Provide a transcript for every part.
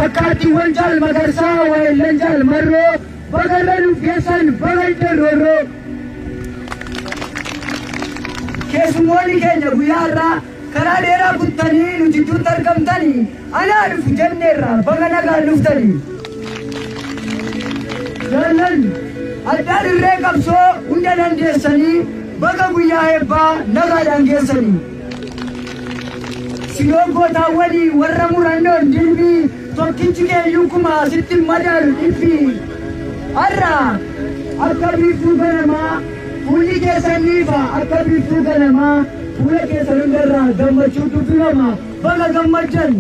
fakkaattii wanjaal magarsaa waayillan jaal marroo bagarra dhufeessan bagalcha roorroo. Keessummoonni keenya guyyaa irraa karaa dheeraa kuttanii nuti jirutti argamtanii anaa dhufu jenneerraa baga nagaan dhuftanii. Jaallan addaan irree qabsoo hunda dandeessanii baga guyyaa eebbaa nagaadhaan geessanii. Sinooggootaawwanii warra murannoon dilbii tokkichi keeyyuu kuma sitti madaalu dhibbii. Har'a akka biiftuu ganamaa fuulli keessaniifa akka biiftuu ganamaa fuula keessan hundarraa gammachuutu filama baga gammaddan.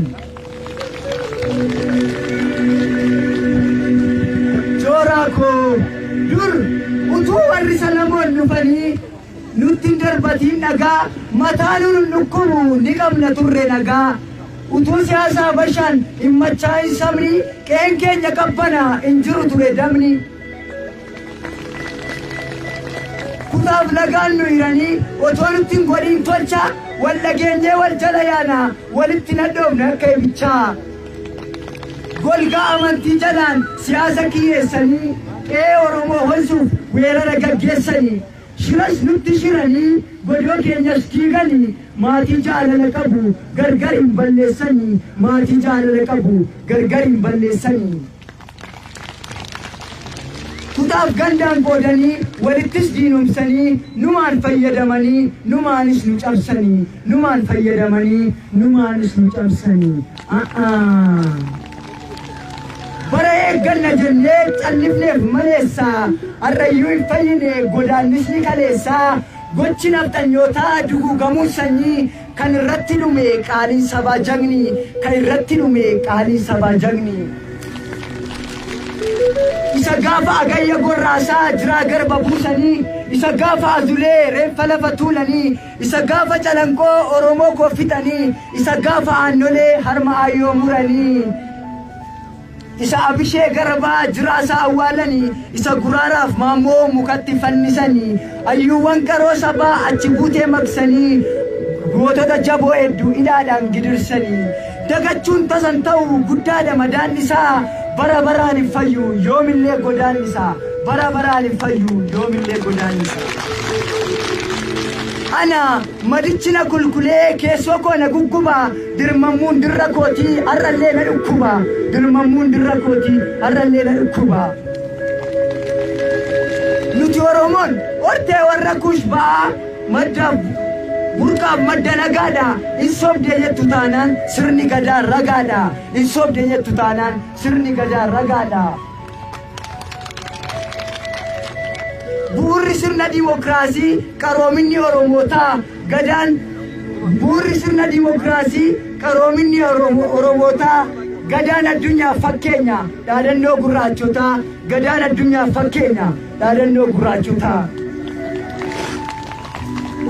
Jooraa koo dur utuu warri Salamoon dhufanii nutti hin darbatiin dhagaa mataa nuun dhukkubu ni qabna turre nagaa. Utuu siyaasaa bashaan hin machaa'in sabni qeen keenya qabbana hin jiru ture damni. Kutaaf lagaan nu hiranii otoo nutti hin godhin tolcha wal dhageenyee wal jala yaana walitti nadhoofne akka ibichaa. Golgaa amantii jalaan siyaasa kiyyeessanii qe'ee Oromoo honsuuf weerara gaggeessanii. Shiras nutti shiranii godoo keenyas diiganii maatii jaalala qabu gargar hin balleessanii maatii jaalala qabu gargar hin balleessanii. Kutaaf gandaan qoodanii walittis diinumsanii numaan fayyadamanii numaanis nu cabsanii numaan fayyadamanii numaanis nu cabsanii. Bara eegganna jennee callifneef maleessaa arrayyuu hin fayyine godaannisni kaleessaa gochi nafxanyootaa duguugamuun sanyii kan irratti dhume qaaliin sabaa jagni kan irratti dhume qaaliin sabaa jagni. Isa gaafa agayya gorraasaa jiraa garba buusanii isa gaafa azulee reeffa lafa tuulanii isa gaafa calanqoo Oromoo koffitanii isa gaafa aannolee harma ayyoo muranii. Isa abishee garbaa jiraasaa awwaalanii isa guraaraaf maammoo mukatti fannisanii ayyuuwwan qaroo sabaa achi buutee maqsanii gootota jaboo hedduu ilaadhaan gidirsanii. Dagachuun tasan ta'u guddaadha madaan isaa bara baraan hin fayyu yoomillee godaan isaa bara baraan hin fayyu yoomillee godaan isaa. Ana madichina kulkulee keessoo koo na gugguba dirmammuun dirra kootii har'allee na dhukkuba dirmammuun dirra kootii har'allee na dhukkuba. Nuti Oromoon hortee warra kuush ba'aa madda burqaaf madda nagaadha hin sobdee jettu taanaan sirni gadaa ragaadha hin sobdee jettu taanaan sirni gadaa ragaadha. Buurri sirna dimokiraasii qaroominni Oromootaa gadaan buurri sirna dimokiraasii qaroominni Oromootaa gadaan addunyaaf fakkeenya dhaadannoo gurraachotaa gadaan addunyaaf fakkeenya dhaadannoo gurraachotaa.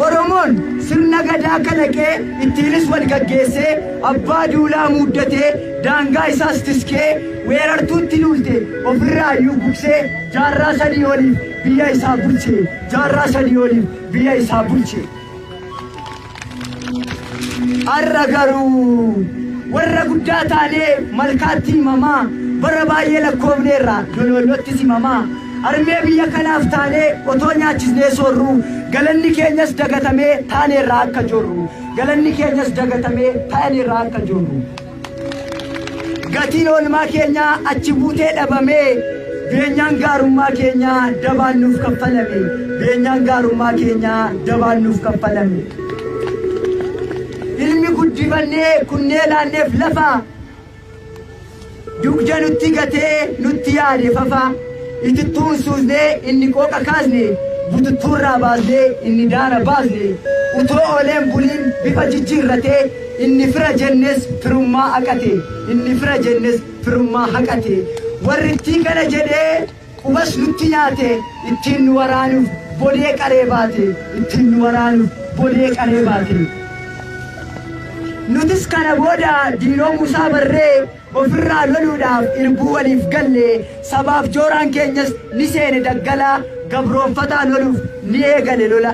Oromoon sirna gadaa kalaqee ittiinis wal gaggeessee abbaa duulaa muuddatee daangaa isaas tiskee weerartuutti luulte ofirraa iyyuu buksee jaarraa sadii oliif biyya isaa bulche jaarraa sadii oliif biyya isaa bulche. Har'a garuu warra guddaa taanee malkaatti himamaa bara baay'ee lakkoofneerra dolollotti himamaa. Armee biyya kanaaf taanee otoo nyaachisnee soorru galanni keenyas dagatamee taaneerraa akka jorru galanni keenyas dagatamee taaneerraa akka jorru. Gatiin oolmaa keenyaa achi buutee dhabamee beenyaan gaarummaa keenyaa dabaan nuuf kaffalame beenyaan gaarummaa keenyaa dabaan nuuf kaffalame. Ilmi guddifannee kunnee laanneef lafa dugda nutti gatee nutti yaade fafa. Itittuun suusnee inni qooqa kaasne bututtuurraa baasnee inni daara baasne utoo ooleen buliin bifa jijjiirratee inni fira jennes firummaa haqate inni fira jennes firummaa haqate. Warri ittiin kana jedhee qubas nutti nyaate ittiin nu waraanuuf bodee qaree baate ittiin nu waraanuuf bodee qaree baate. Nutis kana booda diinoo Musaa barree ofirraa loluudhaaf irbuu waliif galle sabaaf jooraan keenyas ni seene daggala gabroonfataa loluuf ni eegale lola.